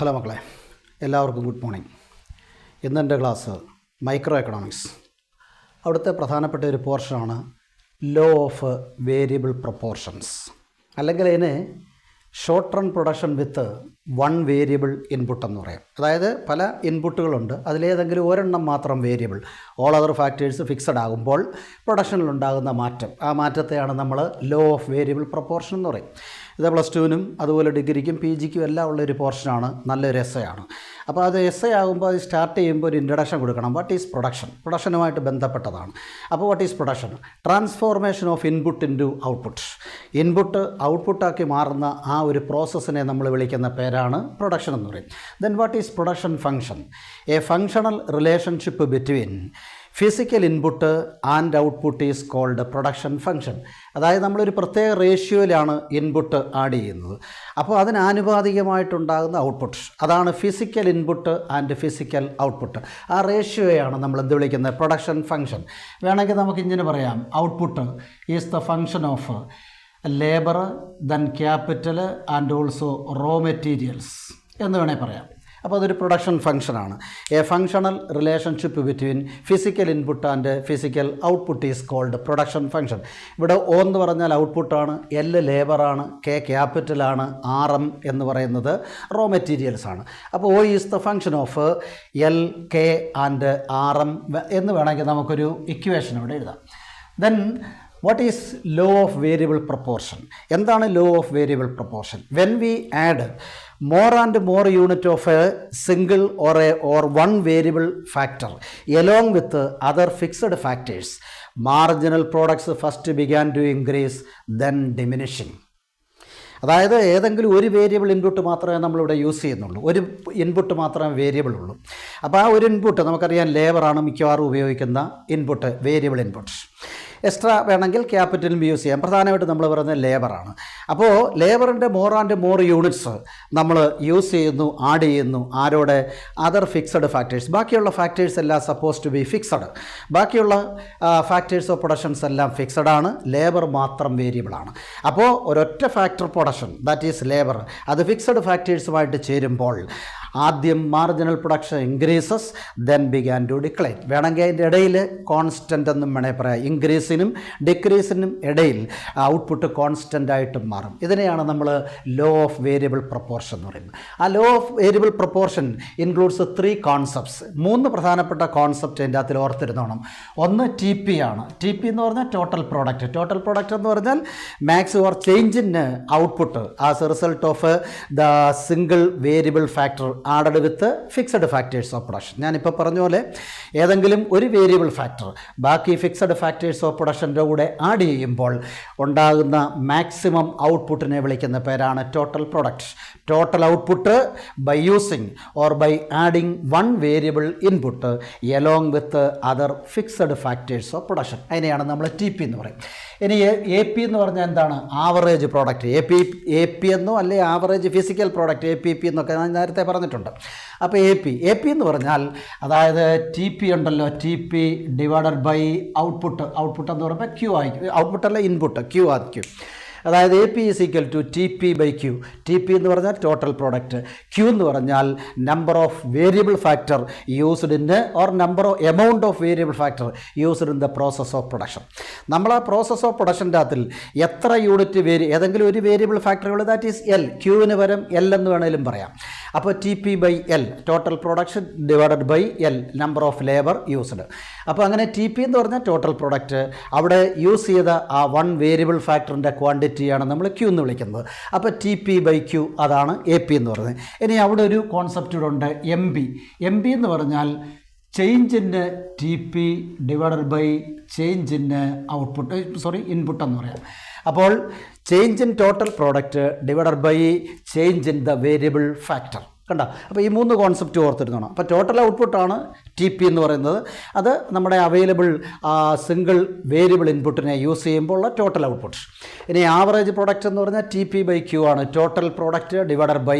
Hello മക്കളെ, എല്ലാവർക്കും good morning. ഇന്നെൻ്റെ ക്ലാസ് മൈക്രോ എക്കണോമിക്സ്. അവിടുത്തെ പ്രധാനപ്പെട്ട ഒരു പോർഷനാണ് ലോ ഓഫ് വേരിയബിൾ പ്രൊപ്പോർഷൻസ്, അല്ലെങ്കിൽ അതിന് short run production with one variable input എന്ന് പറയാം. അതായത് പല ഇൻപുട്ടുകളുണ്ട്, അതിലേതെങ്കിലും ഒരെണ്ണം മാത്രം variable, all other factors fixed ആകുമ്പോൾ പ്രൊഡക്ഷനിലുണ്ടാകുന്ന മാറ്റം, ആ മാറ്റത്തെയാണ് നമ്മൾ ലോ ഓഫ് വേരിയബിൾ പ്രൊപ്പോർഷൻ എന്ന് പറയും. ഇത് +2-നും അതുപോലെ ഡിഗ്രിക്കും PGക്കും എല്ലാം ഉള്ളൊരു പോർഷനാണ്, നല്ലൊരു എസ്സയാണ്. അപ്പോൾ അത് എസ്സേ ആകുമ്പോൾ അത് സ്റ്റാർട്ട് ചെയ്യുമ്പോൾ ഒരു ഇൻട്രഡക്ഷൻ കൊടുക്കണം. What is production? പ്രൊഡക്ഷനുമായിട്ട് ബന്ധപ്പെട്ടതാണ്. അപ്പോൾ what is production? Transformation of input into output. Input ഔട്ട്പുട്ടാക്കി മാറുന്ന ആ ഒരു പ്രോസസ്സിനെ നമ്മൾ വിളിക്കുന്ന പേരാണ് പ്രൊഡക്ഷൻ എന്ന് പറയും. Then what is production function? A functional relationship between physical input and output is called production function. അതായത് നമ്മളൊരു പ്രത്യേക റേഷ്യോയിലാണ് ഇൻപുട്ട് ആഡ് ചെയ്യുന്നത്. അപ്പോൾ അതിന് ആനുപാതികമായിട്ടുണ്ടാകുന്ന ഔട്ട്പുട്ട്, അതാണ് physical input and physical output. ആ റേഷ്യോയാണ് നമ്മൾ എന്ത് വിളിക്കുന്നത്? Production function. വേണമെങ്കിൽ നമുക്ക് ഇങ്ങനെ പറയാം, output is the function of labour, then capital and also raw materials എന്ന് വേണേൽ പറയാം. അപ്പോൾ അതൊരു പ്രൊഡക്ഷൻ ഫംഗ്ഷനാണ്. A functional relationship between physical input and physical output is called production function. ഇവിടെ O എന്ന് പറഞ്ഞാൽ ഔട്ട്പുട്ടാണ്, L ലേബറാണ്, K ക്യാപിറ്റലാണ്, RM എന്ന് പറയുന്നത് റോ മെറ്റീരിയൽസ് ആണ്. അപ്പോൾ O is the function of L, K and RM എന്ന് വേണമെങ്കിൽ നമുക്കൊരു ഇക്വേഷൻ ഇവിടെ എഴുതാം. Then what is law of variable proportion? എന്താണ് law of variable proportion? When we add more and more unit of a single or one variable factor along with other fixed factors, marginal products first began to increase, then diminishing. അതായത് ഏതെങ്കിലും ഒരു variable input മാത്രമേ നമ്മളിവിടെ use ചെയ്യുന്നുള്ളൂ, ഒരു input മാത്രമേ variable ഉള്ളൂ. അപ്പോൾ ആ ഒരു ഇൻപുട്ട് നമുക്കറിയാം ലേബറാണ് മിക്കവാറും ഉപയോഗിക്കുന്ന ഇൻപുട്ട്, വേരിയബിൾ ഇൻപുട്ട്. എക്സ്ട്രാ വേണമെങ്കിൽ ക്യാപിറ്റലും യൂസ് ചെയ്യാം, പ്രധാനമായിട്ട് നമ്മൾ പറയുന്നത് ലേബറാണ്. അപ്പോൾ ലേബറിൻ്റെ മോർ ആൻഡ് മോർ യൂണിറ്റ്സ് നമ്മൾ യൂസ് ചെയ്യുന്നു, ആഡ് ചെയ്യുന്നു. ആരോടെ? Other fixed factors. ബാക്കിയുള്ള ഫാക്ടേഴ്സ് എല്ലാം സപ്പോസ് ടു ബി ഫിക്സഡ്. ബാക്കിയുള്ള ഫാക്ടേഴ്സ് ഓഫ് പ്രൊഡക്ഷൻസ് എല്ലാം ഫിക്സഡ് ആണ്, ലേബർ മാത്രം വേരിയബിളാണ്. അപ്പോൾ ഒരൊറ്റ factor production, that is labour, അത് ഫിക്സഡ് ഫാക്ടേഴ്സുമായിട്ട് ചേരുമ്പോൾ ആദ്യം marginal production increases, then began to decline. വേണമെങ്കിൽ അതിൻ്റെ ഇടയിൽ കോൺസ്റ്റൻ്റ് എന്നും വേണേൽ പറയാം. ഇൻക്രീസിനും ഡിക്രീസിനും ഇടയിൽ ഔട്ട്പുട്ട് കോൺസ്റ്റൻ്റ് ആയിട്ടും മാറും. ഇതിനെയാണ് നമ്മൾ ലോ ഓഫ് വേരിയബിൾ പ്രൊപ്പോർഷൻ എന്ന് പറയുന്നത്. ആ law of variable proportion includes 3 concepts. 3 പ്രധാനപ്പെട്ട കോൺസെപ്റ്റ് എൻ്റെ അതിൽ ഓർത്തിരുന്നോണം. ഒന്ന് TP ആണ്. TP എന്ന് പറഞ്ഞാൽ ടോട്ടൽ പ്രോഡക്റ്റ്. ടോട്ടൽ പ്രോഡക്റ്റ് എന്ന് പറഞ്ഞാൽ max or change in output as a result of the single variable factor added with fixed factors of production. ഞാനിപ്പോൾ പറഞ്ഞ പോലെ ഏതെങ്കിലും ഒരു വേരിയബിൾ ഫാക്ടർ ബാക്കി ഫിക്സഡ് ഫാക്ടേഴ്സ് ഓഫ് പ്രൊഡക്ഷൻ്റെ കൂടെ ആഡ് ചെയ്യുമ്പോൾ ഉണ്ടാകുന്ന മാക്സിമം ഔട്ട്പുട്ടിനെ വിളിക്കുന്ന പേരാണ് total product. Total output by using or by adding one variable input along with other fixed factors of production. അതിനെയാണ് നമ്മൾ TP എന്ന് പറയും. ഇനി AP എന്ന് പറഞ്ഞാൽ എന്താണ്? Average product. AP എന്നോ അല്ലെ ആവറേജ് ഫിസിക്കൽ പ്രോഡക്റ്റ്, APP എന്നൊക്കെ ഞാൻ നേരത്തെ പറഞ്ഞിട്ടുണ്ട്. അപ്പോൾ AP എന്ന് പറഞ്ഞാൽ അതായത് TP ഉണ്ടല്ലോ, TP divided by output. Output എന്ന് പറയുമ്പോൾ Q ആയിരിക്കും, ഔട്ട്പുട്ടല്ല ഇൻപുട്ട്, Q ആയിരിക്കും. അതായത് AP is equal to TP by Q. TP എന്ന് പറഞ്ഞാൽ ടോട്ടൽ പ്രോഡക്റ്റ്, Q എന്ന് പറഞ്ഞാൽ number of variable factor used in or number of amount of variable factor used in the process of production. നമ്മൾ ആ process of പ്രൊഡക്ഷൻ്റെ അകത്തിൽ എത്ര unit ഏതെങ്കിലും ഒരു variable ഫാക്ടറുകൾ, ദാറ്റ് ഈസ് L. Qവിന് പകരം L എന്ന് വേണമെങ്കിലും പറയാം. അപ്പോൾ TP by L, total production divided by L, number of labour used. അപ്പോൾ അങ്ങനെ TP എന്ന് പറഞ്ഞാൽ ടോട്ടൽ പ്രൊഡക്റ്റ്, അവിടെ യൂസ് ചെയ്ത ആ വൺ വേരിയബിൾ ഫാക്ടറിൻ്റെ ക്വാണ്ടിറ്റിയാണ് നമ്മൾ Q എന്ന് വിളിക്കുന്നത്. അപ്പോൾ TP ബൈ Q, അതാണ് AP എന്ന് പറയുന്നത്. ഇനി അവിടെ ഒരു കോൺസെപ്റ്റ് കൂടെ ഉണ്ട്, MB എന്ന് പറഞ്ഞാൽ change in TP divided by change in output, input എന്ന് പറയാം. അപ്പോൾ change in total product divided by change in the variable factor. കണ്ടോ? അപ്പോൾ ഈ 3 കോൺസെപ്റ്റ് ഓർത്തിരുന്നോണം. അപ്പോൾ ടോട്ടൽ ഔട്ട്പുട്ടാണ് TP എന്ന് പറയുന്നത്. അത് നമ്മുടെ അവൈലബിൾ സിംഗിൾ വേരിയബിൾ ഇൻപുട്ടിനെ യൂസ് ചെയ്യുമ്പോൾ ഉള്ള ടോട്ടൽ ഔട്ട്പുട്ട്. ഇനി ആവറേജ് പ്രോഡക്റ്റ് എന്ന് പറഞ്ഞാൽ TP ബൈ Q ആണ്, total product divided by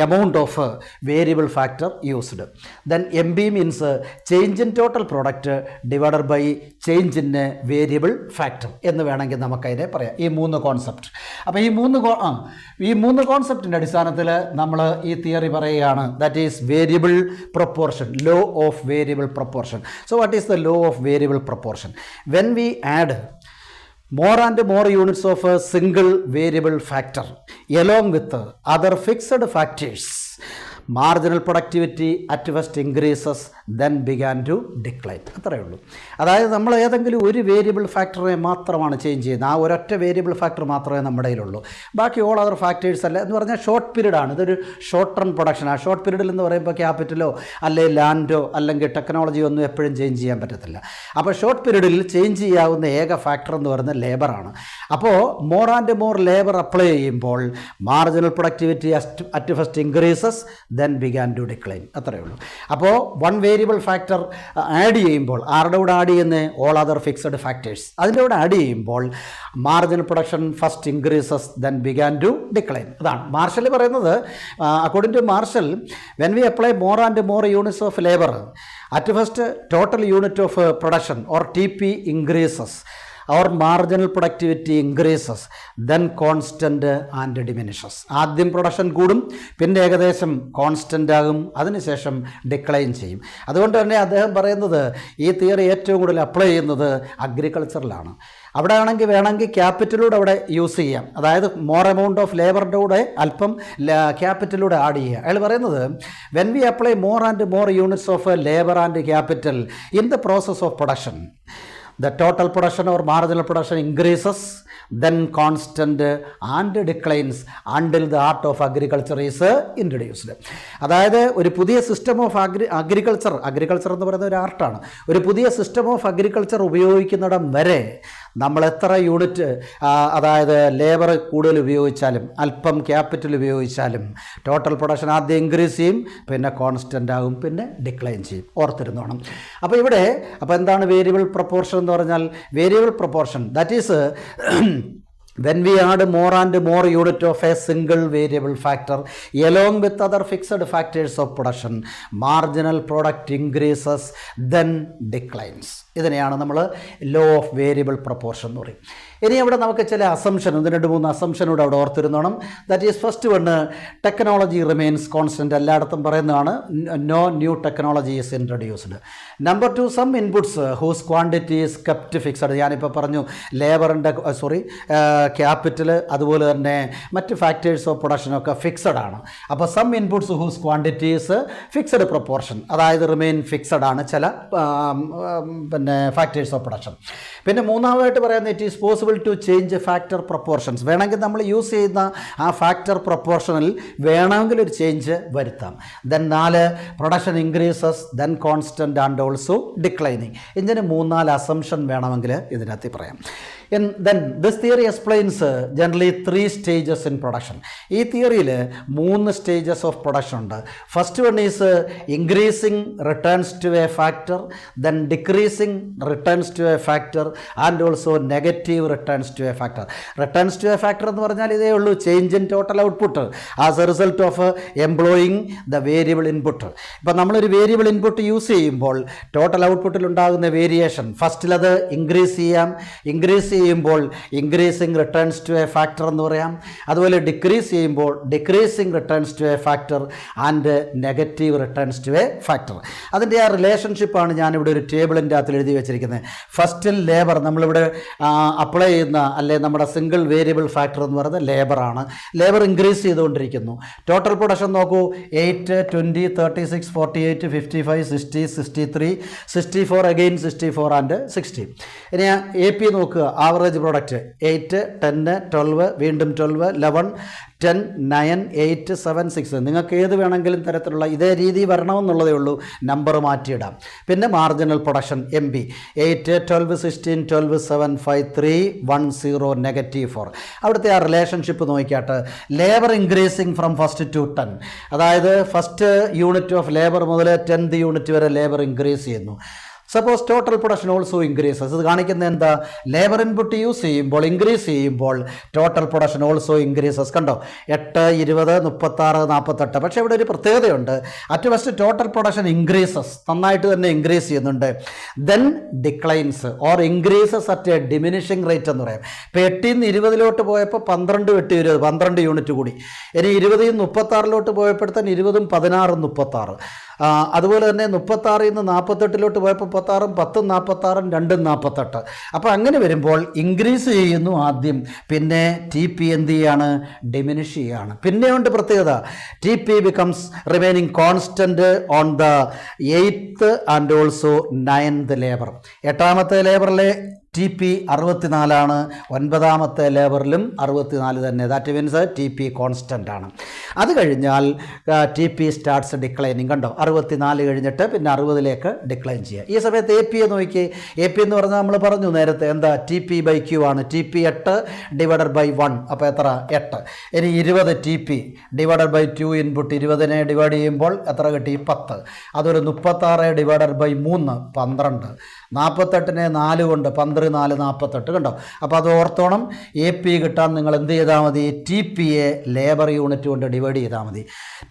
amount of variable factor used. Then MB means change in total product divided by change in variable factor എന്ന് വേണമെങ്കിൽ നമുക്കതിനെ പറയാം. ഈ 3 കോൺസെപ്റ്റ്. അപ്പോൾ ഈ മൂന്ന് കോൺസെപ്റ്റിൻ്റെ അടിസ്ഥാനത്തിൽ നമ്മൾ ഈ തിയറി പറയുകയാണ്, that is variable proportion, law of variable proportion. So what is the law of variable proportion? When we add more and more units of a single variable factor along with other fixed factors, marginal productivity at first increases, then began to decline. അത്രയേ ഉള്ളൂ. അതായത് നമ്മൾ ഏതെങ്കിലും ഒരു variable ഫാക്ടറെ മാത്രമാണ് change ചെയ്യുന്നത്, ആ ഒരൊറ്റ വേരിയബിൾ ഫാക്ടർ മാത്രമേ നമ്മുടെ കയ്യിലുള്ളൂ. ബാക്കി ഓൾ അതർ ഫാക്ടേഴ്സ് അല്ല എന്ന് പറഞ്ഞാൽ ഷോർട്ട് പീരീഡാണ്, ഇതൊരു ഷോർട്ട് റൺ പ്രൊഡക്ഷൻ. ആ ഷോർട്ട് പീരീഡിൽ എന്ന് പറയുമ്പോൾ ക്യാപിറ്റലോ അല്ലെങ്കിൽ ലാൻഡോ അല്ലെങ്കിൽ ടെക്നോളജിയോ ഒന്നും എപ്പോഴും ചേഞ്ച് ചെയ്യാൻ പറ്റത്തില്ല. അപ്പോൾ ഷോർട്ട് പീരീഡിൽ ചേഞ്ച് ചെയ്യാവുന്ന ഏക ഫാക്ടർ എന്ന് പറയുന്നത് ലേബറാണ്. അപ്പോൾ more and more labour apply ചെയ്യുമ്പോൾ marginal productivity at first increases, then began to decline. അത്രയേ ഉള്ളൂ. അപ്പോൾ വൺ വേരിയബിൾ ഫാക്ടർ ആഡ് ചെയ്യുമ്പോൾ ആരുടെ കൂടെ ആഡ് ചെയ്യുന്നത്? All other fixed factors. അതിൻ്റെ കൂടെ ആഡ് ചെയ്യുമ്പോൾ marginal production first increases, then began to decline. അതാണ് മാർഷൽ പറയുന്നത്. According to Marshall, when we apply more and more units of labour at first total unit of production or TP increases, our marginal productivity increases, then constant and diminishes. ആദ്യം production കൂടും, പിന്നെ ഏകദേശം constant ആകും, അതിനുശേഷം decline ചെയ്യും. അതുകൊണ്ട് തന്നെ അദ്ദേഹം പറയുന്നത് ഈ തിയറി ഏറ്റവും കൂടുതൽ അപ്ലൈ ചെയ്യുന്നത് അഗ്രികൾച്ചറിലാണ്. അവിടെ വേണമെങ്കിൽ ക്യാപിറ്റലൂടെ അവിടെ യൂസ് ചെയ്യാം. അതായത് മോർ എമൗണ്ട് ഓഫ് ലേബറിൻ്റെ കൂടെ അല്പം ക്യാപിറ്റലൂടെ ആഡ് ചെയ്യുക. അയാൾ പറയുന്നത് when we apply more and more units of labour and capital in the process of production, the total production or marginal production increases, then constant and declines until the art of agriculture is introduced. അതായത് ഒരു പുതിയ system of agriculture എന്ന് പറയുന്ന ഒരു ആർട്ടാണ്. ഒരു പുതിയ system of agriculture ഉപയോഗിക്കുന്നിടം വരെ നമ്മൾ എത്ര യൂണിറ്റ്, അതായത് ലേബർ കൂടുതൽ ഉപയോഗിച്ചാലും അല്പം ക്യാപിറ്റൽ ഉപയോഗിച്ചാലും ടോട്ടൽ പ്രൊഡക്ഷൻ ആദ്യം ഇൻക്രീസ് ചെയ്യും, പിന്നെ കോൺസ്റ്റൻ്റ് ആകും, പിന്നെ ഡിക്ലൈൻ ചെയ്യും. ഓർത്തിരുന്നോണം. അപ്പോൾ ഇവിടെ എന്താണ് വേരിയബിൾ പ്രൊപ്പോർഷൻ എന്ന് പറഞ്ഞാൽ? Variable proportion that is when we add more and more unit of a single variable factor along with other fixed factors of production, marginal product increases, then declines. ഇതിനെയാണ് നമ്മൾ law of variable proportion എന്ന് പറയും. ഇനി അവിടെ നമുക്ക് ചില assumption, 2-3 അസംഷനോട് അവിടെ ഓർത്തിരുന്നോണം. That is first one, technology remains constant. എല്ലായിടത്തും പറയുന്നതാണ് no new technology is introduced. Number 2, some inputs whose quantity is kept fixed. ഞാനിപ്പോൾ പറഞ്ഞു ലേബറിൻ്റെ ക്യാപിറ്റൽ അതുപോലെ തന്നെ മറ്റ് ഫാക്ടേഴ്സ് ഓഫ് പ്രൊഡക്ഷനൊക്കെ ഫിക്സഡ് ആണ്. അപ്പോൾ some inputs whose quantities fixed proportion, അതായത് റിമെയിൻ ഫിക്സഡ് ആണ് ചില ഫാക്ടേഴ്സ് ഓഫ് പ്രൊഡക്ഷൻ. പിന്നെ മൂന്നാമതായിട്ട് പറയുന്നത് it is possible to change factor proportions. വേണമെങ്കിൽ നമ്മൾ യൂസ് ചെയ്യുന്ന ആ ഫാക്ടർ പ്രൊപ്പോർഷനിൽ വേണമെങ്കിൽ ഒരു ചേഞ്ച് വരുത്താം. Then 4, production increases, then constant and also declining. ഇങ്ങനെ 3-4 അസംഷൻ വേണമെങ്കിൽ ഇതിനകത്ത് പറയാം. then this theory explains generally 3 stages in production. ഈ തിയറിയിൽ 3 stages of production ഉണ്ട്. First one is increasing returns to a factor, then decreasing returns to a factor and also negative returns to a factor. Returns to a factor എന്ന് പറഞ്ഞാൽ ഇതേ ഉള്ളൂ, change in total output as a result of employing the variable input. ഇപ്പം നമ്മളൊരു variable input use ചെയ്യുമ്പോൾ total ഔട്ട്പുട്ടിൽ ഉണ്ടാകുന്ന variation ഫസ്റ്റിലത് ഇൻക്രീസ് ചെയ്യുമ്പോൾ increasing returns to a factor എന്ന് പറയാം. അതുപോലെ ഡിക്രീസ് ചെയ്യുമ്പോൾ decreasing returns to a factor and negative returns to a factor. അതിൻ്റെ ആ റിലേഷൻഷിപ്പാണ് ഞാനിവിടെ ഒരു ടേബിളിൻ്റെ അകത്തിൽ എഴുതി വെച്ചിരിക്കുന്നത്. ഫസ്റ്റിൽ ലേബർ നമ്മളിവിടെ അപ്ലൈ ചെയ്യുന്ന അല്ലെ നമ്മുടെ സിംഗിൾ വേരിയബിൾ ഫാക്ടർ എന്ന് പറയുന്നത് ലേബറാണ്. ലേബർ ഇൻക്രീസ് ചെയ്തുകൊണ്ടിരിക്കുന്നു. ടോട്ടൽ പ്രൊഡക്ഷൻ നോക്കൂ, 8, 20, 36, 48, 55, 60, 63, 64, അഗെയിൻ 64 ആൻഡ് 60. ഇനി AP നോക്കുക, ആവറേജ് പ്രോഡക്റ്റ് 8, 10, 12, വീണ്ടും 12, 11, 10, 9, 8, 7, 6. നിങ്ങൾക്ക് ഏത് വേണമെങ്കിലും തരത്തിലുള്ള ഇതേ രീതി വരണമെന്നുള്ളതേ ഉള്ളൂ, നമ്പർ മാറ്റിയിടാം. പിന്നെ മാർജിനൽ പ്രൊഡക്ഷൻ MB 8, 12, 16, 12, 7, 5, 3, 1, 0, -4. അവിടുത്തെ ആ റിലേഷൻഷിപ്പ് നോക്കിയാട്ട് labour increasing from first to 10, അതായത് ഫസ്റ്റ് യൂണിറ്റ് ഓഫ് ലേബർ മുതൽ 10th യൂണിറ്റ് വരെ ലേബർ ഇൻക്രീസ് ചെയ്യുന്നു. Suppose total production also increases. ഇത് കാണിക്കുന്നത് എന്താ? ലേബർ ഇൻപുട്ട് യൂസ് ചെയ്യുമ്പോൾ, ഇൻക്രീസ് ചെയ്യുമ്പോൾ ടോട്ടൽ പ്രൊഡക്ഷൻ ഓൾസോ ഇൻക്രീസസ്. കണ്ടോ, 8, 20, 36, 48. പക്ഷേ ഇവിടെ ഒരു പ്രത്യേകതയുണ്ട്. At first total production increases, നന്നായിട്ട് തന്നെ ഇൻക്രീസ് ചെയ്യുന്നുണ്ട്. Then declines or increases at A diminishing rate എന്ന് പറയാം. ഇപ്പോൾ 8 നിന്ന് 20 പോയപ്പോൾ 12 8 20 12 യൂണിറ്റ് കൂടി. ഇനി 20 നിന്ന് 36 പോയപ്പോഴത്തേന് 20, 16, 36. അതുപോലെ തന്നെ 36 നിന്ന് 48 പോയപ്പോൾ 36, 10, 46, 2, 48. അപ്പോൾ അങ്ങനെ വരുമ്പോൾ ഇൻക്രീസ് ചെയ്യുന്നു ആദ്യം, പിന്നെ ടി പി എന്ത് ചെയ്യാണ്? ഡിമിനിഷ് ചെയ്യുകയാണ്. പിന്നെയുണ്ട് പ്രത്യേകത, T P becomes remaining constant on the 8th and also 9th labour. 8ാമത്തെ ലേബറിലെ ടി പി 64, 9ാമത്തെ ലേബറിലും 64 തന്നെ. That means T P constant ആണ്. അത് കഴിഞ്ഞാൽ ടി പി സ്റ്റാർട്ട്സ് ഡിക്ലൈനിങ്. കണ്ടോ, 64 കഴിഞ്ഞിട്ട് പിന്നെ 60ലേക്ക് ഡിക്ലൈൻ ചെയ്യുക. ഈ സമയത്ത് എ പി നോക്കി. എ പി എന്ന് പറഞ്ഞാൽ നമ്മൾ പറഞ്ഞു നേരത്തെ എന്താ? ടി പി ബൈ ക്യൂ ആണ്. T P 8 divided by 1. അപ്പോൾ എത്ര? 8. ഇനി 20 T P divided by 2 input. 20നെ ഡിവൈഡ് ചെയ്യുമ്പോൾ എത്ര കിട്ടി? 10. അതൊരു 36 ഡിവൈഡഡ് ബൈ 3 12. 48നെ 4 കൊണ്ട് 12, 4, 48. കണ്ടോ, അപ്പോൾ അത് ഓർത്തോണം. എ പി കിട്ടാൻ നിങ്ങൾ എന്ത് ചെയ്താൽ മതി? T P A labour unit കൊണ്ട് ഡിവൈഡ് ചെയ്താൽ മതി.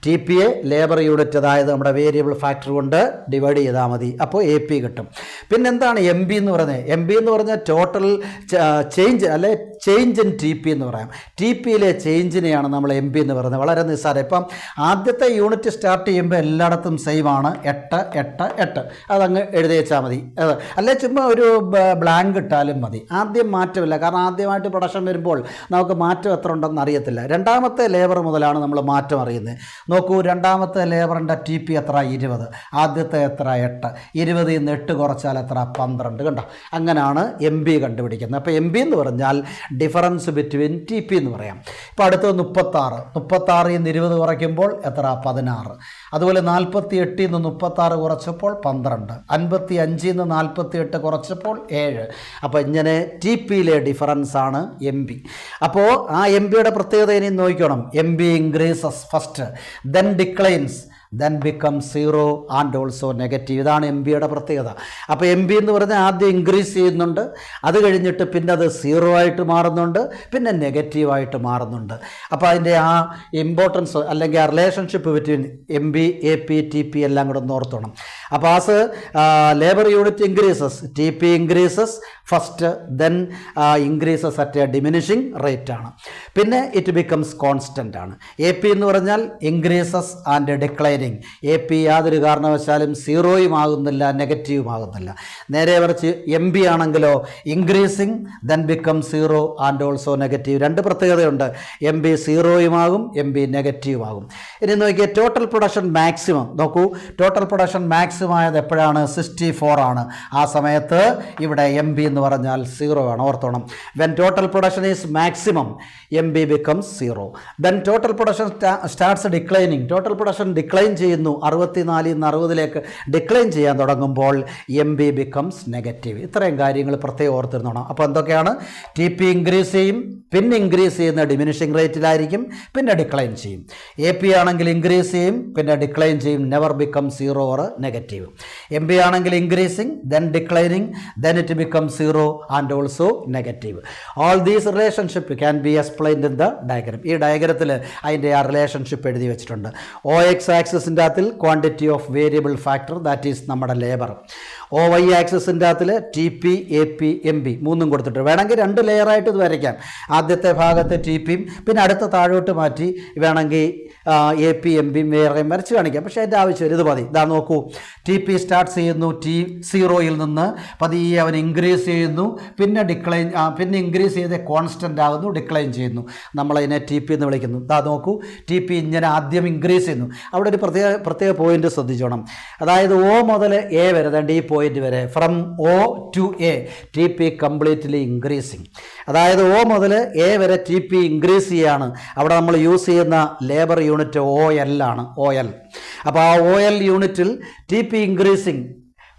T P A labour unit, അതായത് നമ്മുടെ വേരിയബിൾ ഫാക്ടർ കൊണ്ട് ഡിവൈഡ് ചെയ്താൽ മതി. അപ്പോൾ എ പി കിട്ടും. പിന്നെന്താണ് എം ബി എന്ന് പറയുന്നത്? എം ബി എന്ന് പറഞ്ഞാൽ ടോട്ടൽ ചേഞ്ച്, അല്ലെ ചേഞ്ച് ഇൻ ടി പി എന്ന് പറയാം. ടി പിയിലെ ചേഞ്ചിനെയാണ് നമ്മൾ എം ബി എന്ന് പറയുന്നത്. വളരെ നിസ്സാരം. ഇപ്പം ആദ്യത്തെ യൂണിറ്റ് സ്റ്റാർട്ട് ചെയ്യുമ്പോൾ എല്ലായിടത്തും സെയിം ആണ്, 8, 8, 8. അതങ്ങ് എഴുതി വെച്ചാൽ മതി. അല്ലെ ചുമ്മാ ഒരു ബ്ലാങ്ക് ഇട്ടാലും മതി. ആദ്യം മാറ്റമില്ല, കാരണം ആദ്യമായിട്ട് പ്രൊഡക്ഷൻ വരുമ്പോൾ നമുക്ക് മാറ്റം എത്ര ഉണ്ടെന്ന് അറിയത്തില്ല. 2ാമത്തെ ലേബർ മുതലാണ് നമ്മൾ മാറ്റം അറിയുന്നത്. നോക്കൂ, 2ാമത്തെ ലേബറിൻ്റെ ടി പി എത്ര? 20. ആദ്യത്തെ എത്ര? 8. 20 നിന്ന് 8 കുറച്ചാൽ എത്ര? 12. കണ്ടോ, അങ്ങനെയാണ് എം ബി കണ്ടുപിടിക്കുന്നത്. അപ്പോൾ എം ബി എന്ന് പറഞ്ഞാൽ ഡിഫറൻസ് ബിറ്റ്വീൻ ടി പി എന്ന് പറയാം. ഇപ്പോൾ അടുത്തത് 36. 36 നിന്ന് 20 കുറയ്ക്കുമ്പോൾ എത്ര? 16. അതുപോലെ 48 നിന്ന് 36 കുറച്ചപ്പോൾ 12. 55 നിന്ന് 48 കുറച്ചപ്പോൾ 7. അപ്പോൾ ഇങ്ങനെ ടി പിയിലെ ഡിഫറൻസ് ആണ് എം ബി. അപ്പോൾ ആ എം ബിയുടെ പ്രത്യേകത ഇനി നോക്കണം. M B increases first, then declines, then become 0 and also negative. ഇതാണ് എം ബിയുടെ പ്രത്യേകത. അപ്പോൾ എം ബി എന്ന് പറഞ്ഞാൽ ആദ്യം ഇൻക്രീസ് ചെയ്യുന്നുണ്ട്, അത് കഴിഞ്ഞിട്ട് പിന്നെ അത് 0 ആയിട്ട് മാറുന്നുണ്ട്, പിന്നെ നെഗറ്റീവായിട്ട് മാറുന്നുണ്ട്. അപ്പോൾ അതിൻ്റെ ആ ഇമ്പോർട്ടൻസ് അല്ലെങ്കിൽ ആ relationship between M B, A P, T P എല്ലാം കൂടെ ഒന്ന് ഓർത്തോണം. അപ്പോൾ as labour unit increases, T P increases first, then increases at a diminishing rate ആണ്. പിന്നെ ഇറ്റ് ബിക്കംസ് കോൺസ്റ്റൻ്റ് ആണ്. എ പി എന്ന് പറഞ്ഞാൽ increases and declining. A P യാതൊരു കാരണവശാലും 0 ആകുന്നില്ല, നെഗറ്റീവും ആകുന്നില്ല. നേരെ മറിച്ച് എം ബി ആണെങ്കിലോ increasing, then become 0 and also negative. 2 പ്രത്യേകതയുണ്ട്. എം ബി 0 ആകും, എം ബി നെഗറ്റീവ് ആകും. ഇനി നോക്കിയാൽ ടോട്ടൽ പ്രൊഡക്ഷൻ മാക്സിമം. നോക്കൂ, ടോട്ടൽ പ്രൊഡക്ഷൻ മാക്സിമം ആയത് എപ്പോഴാണ്? 64 ആണ്. ആ സമയത്ത് ഇവിടെ എം ബി എന്ന് പറഞ്ഞാൽ 0 ആണ്. ഓർത്തോണം, when total production is maximum M B becomes 0. Then total production starts declining. Total production decline ചെയ്യുന്നു. 64 നിന്ന് 60ലേക്ക് ഡിക്ലൈൻ ചെയ്യാൻ തുടങ്ങുമ്പോൾ എം ബി ബിക്കംസ് നെഗറ്റീവ്. ഇത്രയും കാര്യങ്ങൾ പ്രത്യേകം ഓർത്തിരുന്നോണം. അപ്പോൾ എന്തൊക്കെയാണ്? ടി പി ഇൻക്രീസ് ചെയ്യും, പിന്നെ ഇൻക്രീസ് ചെയ്യുന്ന ഡിമിനിഷിംഗ് റേറ്റിലായിരിക്കും, പിന്നെ ഡിക്ലൈൻ ചെയ്യും. എ പി ആണെങ്കിൽ ഇൻക്രീസ് ചെയ്യും, പിന്നെ ഡിക്ലൈൻ ചെയ്യും, never become 0 or negative. M B ആണെങ്കിൽ increasing, then declining, then it become 0 and also negative. All these relationship can be explained in the diagram. ഈ ഡയഗ്രത്തിൽ അതിൻ്റെ ആ റിലേഷൻഷിപ്പ് എഴുതി വെച്ചിട്ടുണ്ട്. ഒ എക്സ് ആക്സിസിൻ്റെ അകത്തിൽ quantity of variable factor, that is നമ്മുടെ ലേബർ. ഒ വൈ ആക്സിസിൻ്റെ അകത്തിൽ T P, A P, M B 3 കൊടുത്തിട്ട് വേണമെങ്കിൽ 2 ലെയറായിട്ട് ഇത് വരയ്ക്കാം. ആദ്യത്തെ ഭാഗത്ത് ടി പിയും പിന്നെ അടുത്ത താഴോട്ട് മാറ്റി വേണമെങ്കിൽ എ പി, എം ബിയും വേറെ വരച്ച് കാണിക്കാം. പക്ഷേ അതിൻ്റെ ആവശ്യമില്ല, ഇത് മതി. ഇതാ നോക്കൂ, ടി പി സ്റ്റാർട്ട് ചെയ്യുന്നു T0 നിന്ന് പതിയെ അവൻ ഇൻക്രീസ് ചെയ്യുന്നു, പിന്നെ ഡിക്ലൈൻ, പിന്നെ ഇൻക്രീസ് ചെയ്ത് കോൺസ്റ്റൻ്റ് ആകുന്നു, ഡിക്ലൈൻ ചെയ്യുന്നു. നമ്മളതിനെ ടി പി എന്ന് വിളിക്കുന്നു. ഇതാ നോക്കൂ, ടി പി ഇങ്ങനെ ആദ്യം ഇൻക്രീസ് ചെയ്യുന്നു. അവിടെ ഒരു പ്രത്യേക പോയിന്റ് ശ്രദ്ധിച്ചോണം. അതായത് ഒ മുതൽ എ വരെ, ഈ പോയിന്റ് വരെ, from O to A T P completely increasing. അതായത് ഒ മുതൽ എ വരെ ടി പി ഇൻക്രീസ് ചെയ്യാണ്. അവിടെ നമ്മൾ യൂസ് ചെയ്യുന്ന ലേബർ യൂണിറ്റ് OL ആണ്, OL. അപ്പോൾ ആ OL യൂണിറ്റിൽ T P increasing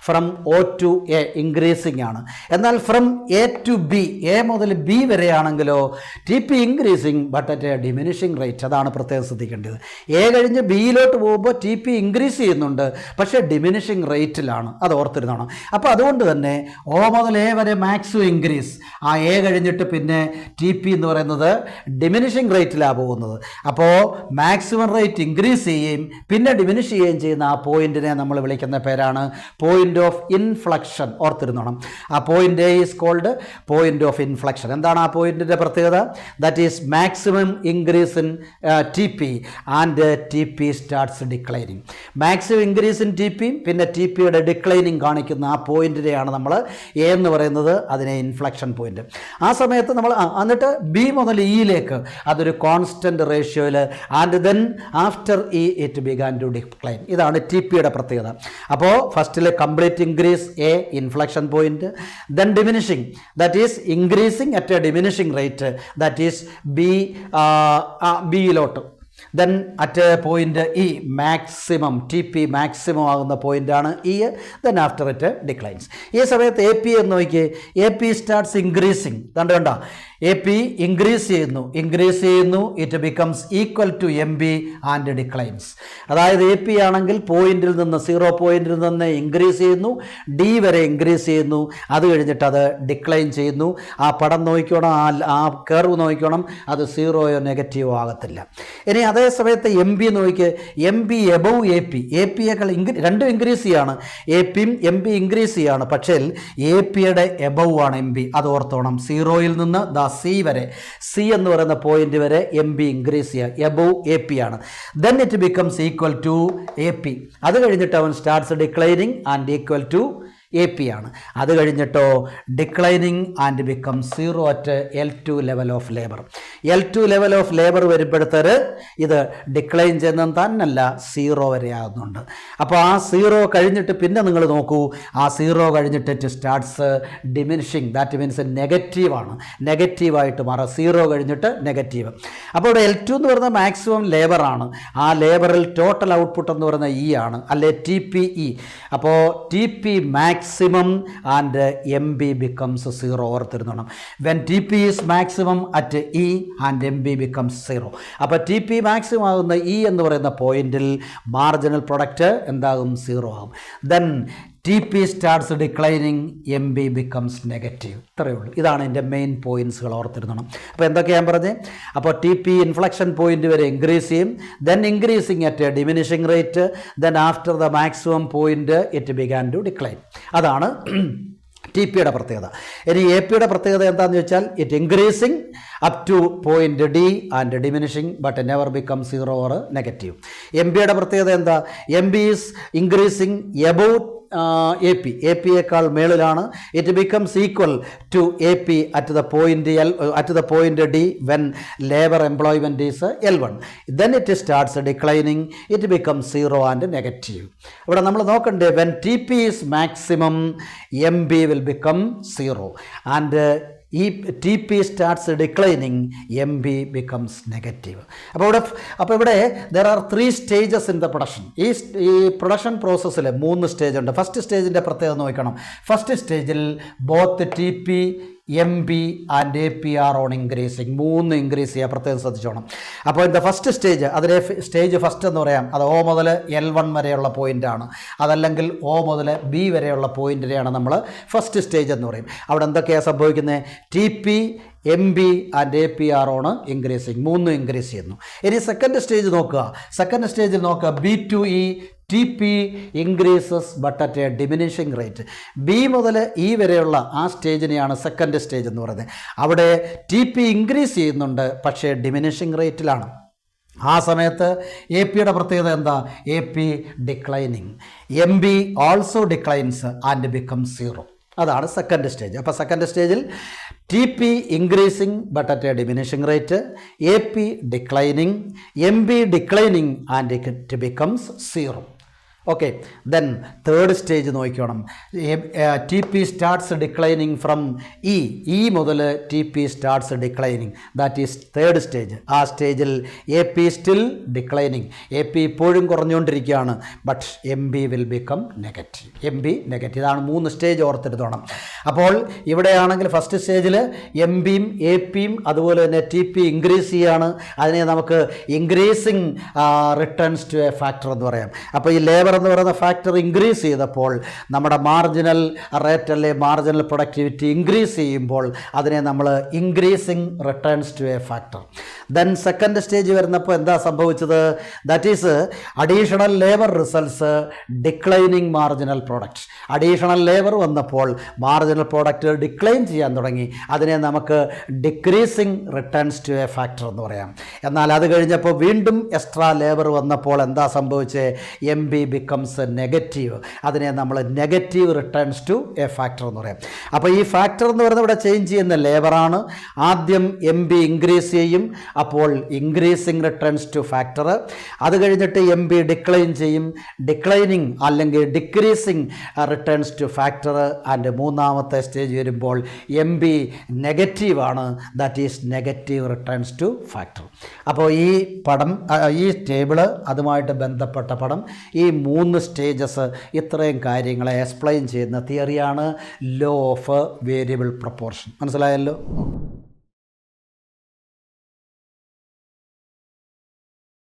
from O to A increasing ആണ്. എന്നാൽ from A to B, A മുതൽ ബി വരെയാണെങ്കിലോ T P increasing but at a diminishing rate. അതാണ് പ്രത്യേകം ശ്രദ്ധിക്കേണ്ടത്. എ കഴിഞ്ഞ് ബിയിലോട്ട് പോകുമ്പോൾ ടി പി ഇൻക്രീസ് ചെയ്യുന്നുണ്ട്, പക്ഷേ ഡിമിനിഷിങ് റേറ്റിലാണ്. അത് ഓർത്തിരുന്നതാണ്. അപ്പോൾ അതുകൊണ്ട് തന്നെ ഒ മുതൽ എ വരെ മാക്സിമം ഇൻക്രീസ്, ആ എ കഴിഞ്ഞിട്ട് പിന്നെ ടി പി എന്ന് പറയുന്നത് ഡിമിനിഷിങ് റേറ്റിലാണ് പോകുന്നത്. അപ്പോൾ മാക്സിമം റേറ്റ് ഇൻക്രീസ് ചെയ്യുകയും പിന്നെ ഡിമിനിഷ് ചെയ്യുകയും ചെയ്യുന്ന ആ പോയിന്റിനെ നമ്മൾ വിളിക്കുന്ന പേരാണ് പോയിന്റ് ഓഫ് ഇൻഫ്ലക്ഷൻ. ഓർത്തിരുന്നോണം. ആ point is called point of inflection. എന്താണ് ആ പോയിന്റിന്റെ പ്രത്യേകത? That is maximum increase in T P and T P starts declining. Maximum increase in T P പിന്നെ ടി പിയുടെ ഡിക്ലൈനിങ് കാണിക്കുന്ന ആ പോയിന്റിനെയാണ് നമ്മൾ എ എന്ന് പറയുന്നത്, അതിനെ ഇൻഫ്ലക്ഷൻ പോയിന്റ്. ആ സമയത്ത് നമ്മൾ എന്നിട്ട് ബി മുതൽ ഇയിലേക്ക് അതൊരു കോൺസ്റ്റന്റ് റേഷ്യോയിൽ and then after E it began to decline. ഇതാണ് ടി പിയുടെ പ്രത്യേകത. അപ്പോൾ ഫസ്റ്റിൽ complete increase A inflection point, then diminishing, that is increasing at a diminishing rate, that is B lot. Then at a point E maximum, TP maximum ആകുന്ന പോയിൻ്റാണ് E. then after it declines. ഈ സമയത്ത് A P എന്ന് നോക്കിയേ, A P starts increasing. കണ്ട A P increase ചെയ്യുന്നു, it becomes equal to M B and declines. അതായത് A P ആണെങ്കിൽ പോയിന്റിൽ നിന്ന് 0 പോയിന്റിൽ നിന്ന് ഇൻക്രീസ് ചെയ്യുന്നു, ഡി വരെ ഇൻക്രീസ് ചെയ്യുന്നു, അത് കഴിഞ്ഞിട്ട് അത് ഡിക്ലൈൻ ചെയ്യുന്നു. ആ പടം നോക്കിക്കോണം, ആ കർവ് നോക്കിക്കോണം, അത് 0യോ നെഗറ്റീവോ ആകത്തില്ല. ഇനി അതേ സമയത്ത് എം ബി നോക്കിക്ക്, M B above A P, A പിയേക്കാൾ രണ്ടും ഇൻക്രീസ് ചെയ്യാണ്, എ പിയും എം ബി ഇൻക്രീസ് ചെയ്യാണ്, പക്ഷേ എ പിയുടെ എബവ് ആണ് എം ബി. അത് ഓർത്തോണം. 0യിൽ നിന്ന് സി വരെ, സി എന്ന് പറയുന്ന പോയിന്റ് വരെ എം ബി ഇൻക്രീസ് ചെയ്യുക, എബവ് എ പി ആണ്. Then it becomes equal to A P. അത് കഴിഞ്ഞിട്ട് അവൻ starts declining and equal to A P ആണ്. അത് കഴിഞ്ഞിട്ടോ declining and become 0 at L2 level of labour. L2 level of labour വരുമ്പോഴത്തേക്ക് ഇത് ഡിക്ലൈൻ ചെയ്യുന്നത് തന്നല്ല 0 വരെ ആകുന്നുണ്ട്. അപ്പോൾ ആ 0 കഴിഞ്ഞിട്ട് പിന്നെ നിങ്ങൾ നോക്കൂ, ആ 0 കഴിഞ്ഞിട്ട് it starts diminishing. That means നെഗറ്റീവാണ്, നെഗറ്റീവായിട്ട് മാറുക. 0 കഴിഞ്ഞിട്ട് നെഗറ്റീവ്. അപ്പോൾ ഇവിടെ L2 എന്ന് പറയുന്നത് മാക്സിമം ലേബറാണ്. ആ ലേബറിൽ ടോട്ടൽ ഔട്ട്പുട്ട് എന്ന് പറയുന്നത് ഇ ആണ്, അല്ലെ ടി പി ഇ. അപ്പോൾ T P maximum and MB becomes 0. ഓർത്തിരുന്നോണം. when TP is maximum at E and MB becomes 0. അപ്പോൾ ടി പി മാക്സിമം ആകുന്ന ഇ എന്ന് പറയുന്ന പോയിന്റിൽ മാർജിനൽ പ്രൊഡക്റ്റ് എന്താകും? 0 ആകും. Then T P starts declining, M B becomes negative. ഇത്രയേ ഉള്ളൂ. ഇതാണ് എൻ്റെ മെയിൻ പോയിൻറ്റ്സുകൾ. ഓർത്തിരുന്നണം. അപ്പോൾ എന്തൊക്കെയാണ് പറഞ്ഞത്? അപ്പോൾ ടി പി ഇൻഫ്ലക്ഷൻ പോയിന്റ് വരെ ഇൻക്രീസ് ചെയ്യും, then increasing at a diminishing rate, then after the maximum point it began to decline. അതാണ് ടി പിയുടെ പ്രത്യേകത. ഇനി എ പിയുടെ പ്രത്യേകത എന്താണെന്ന് വെച്ചാൽ it increasing up to point D and diminishing but never become 0 or negative. M ബിയുടെ പ്രത്യേകത എന്താ? M B is increasing about A P, A പിയേക്കാൾ മേളിലാണ്. It becomes equal to A P at the point D when labour employment is L1. Then it starts declining, it becomes 0 and negative. ഇവിടെ നമ്മൾ നോക്കണ്ടേ, when T P is maximum M B will become 0 and ഈ T P starts declining, M B becomes negative. അപ്പോൾ ഇവിടെ there are 3 stages in the production. ഈ production പ്രോസസ്സിൽ 3 stage ഉണ്ട്. First സ്റ്റേജിൻ്റെ പ്രത്യേകത നോക്കണം. ഫസ്റ്റ് സ്റ്റേജിൽ both T P, M B and A P are on increasing. 3 increase ചെയ്യുക, പ്രത്യേകം ശ്രദ്ധിച്ചോണം. അപ്പോൾ ഇൻ ദ ഫസ്റ്റ് സ്റ്റേജ്, അതിലെ സ്റ്റേജ് ഫസ്റ്റ് എന്ന് പറയാം, അത് ഒ മുതൽ L1 വരെയുള്ള പോയിൻ്റാണ്. അതല്ലെങ്കിൽ ഒ മുതൽ ബി വരെയുള്ള പോയിൻറ്റിനെയാണ് നമ്മൾ ഫസ്റ്റ് സ്റ്റേജ് എന്ന് പറയും. അവിടെ എന്തൊക്കെയാണ് സംഭവിക്കുന്നത്? T P, M B and A P are on increasing. 3 increase ചെയ്യുന്നു. ഇനി സെക്കൻഡ് സ്റ്റേജ് നോക്കുക. സെക്കൻഡ് സ്റ്റേജിൽ നോക്കുക, B to E T P increases but at a diminishing rate. B മുതൽ ഇ വരെയുള്ള ആ സ്റ്റേജിനെയാണ് സെക്കൻഡ് സ്റ്റേജ് എന്ന് പറയുന്നത്. അവിടെ ടി പി ഇൻക്രീസ് ചെയ്യുന്നുണ്ട്, പക്ഷേ ഡിമിനിഷിങ് റേറ്റിലാണ്. ആ സമയത്ത് എ പിയുടെ പ്രത്യേകത എന്താ? A P declining, M B also declines and become 0. അതാണ് സെക്കൻഡ് സ്റ്റേജ്. അപ്പോൾ സെക്കൻഡ് സ്റ്റേജിൽ T P increasing but at a diminishing rate, A P declining, M B declining and it becomes 0. Okay, then third stage നോക്കണം. T P starts declining from E മുതൽ T P starts declining, that is third stage. ആ സ്റ്റേജിൽ A P still declining, A P ഇപ്പോഴും കുറഞ്ഞുകൊണ്ടിരിക്കുകയാണ്, but M B will become negative. M B negative. ഇതാണ് 3 stage ഓർത്തെടുത്തോണം. അപ്പോൾ ഇവിടെയാണെങ്കിൽ first സ്റ്റേജിൽ M ബിയും എ പിയും അതുപോലെ തന്നെ ടി പി ഇൻക്രീസ് ചെയ്യുകയാണ്. അതിനെ നമുക്ക് increasing returns to a factor എന്ന് പറയാം. അപ്പോൾ ഈ ലേബർ എന്ന് പറയുന്ന ഫാക്ടർ ഇൻക്രീസ് ചെയ്തപ്പോൾ നമ്മുടെ മാർജിനൽ റേറ്റ് അല്ലെ മാർജിനൽ പ്രൊഡക്ടിവിറ്റി ഇൻക്രീസ് ചെയ്യുമ്പോൾ അതിനെ നമ്മൾ increasing returns to a factor. Then second stage വരുന്നപ്പോൾ എന്താ സംഭവിച്ചത്? That is additional labour results declining marginal product. Additional labour വന്നപ്പോൾ മാർജിനൽ പ്രോഡക്റ്റ് ഡിക്ലൈൻ ചെയ്യാൻ തുടങ്ങി. അതിനെ നമുക്ക് decreasing returns to a factor എന്ന് പറയാം. എന്നാൽ അത് കഴിഞ്ഞപ്പോൾ വീണ്ടും എക്സ്ട്രാ ലേബർ വന്നപ്പോൾ എന്താ സംഭവിച്ചത്? M B becomes negative. അതിനെ നമ്മൾ negative returns to a factor എന്ന് പറയാം. അപ്പോൾ ഈ ഫാക്ടർ എന്ന് പറയുന്നത് ഇവിടെ ചേഞ്ച് ചെയ്യുന്ന ലേബറാണ്. ആദ്യം എം ബി ഇൻക്രീസ് ചെയ്യും, അപ്പോൾ ഇൻക്രീസിങ് റിട്ടേൺസ് ടു ഫാക്ടർ. അത് കഴിഞ്ഞിട്ട് എം ബി ഡിക്ലൈൻ ചെയ്യും, ഡിക്ലൈനിങ് അല്ലെങ്കിൽ decreasing returns two factor. And മൂന്നാമത്തെ സ്റ്റേജ് വരുമ്പോൾ എം ബി നെഗറ്റീവാണ്, that is negative returns two factor. അപ്പോൾ ഈ പടം, ഈ ടേബിള്, അതുമായിട്ട് ബന്ധപ്പെട്ട പടം, ഈ 3 സ്റ്റേജസ് ഇത്രയും കാര്യങ്ങളെ എക്സ്പ്ലെയിൻ ചെയ്യുന്ന തിയറിയാണ് ലോ ഓഫ് വേരിയബിൾ പ്രൊപ്പോർഷൻ. മനസ്സിലായല്ലോ?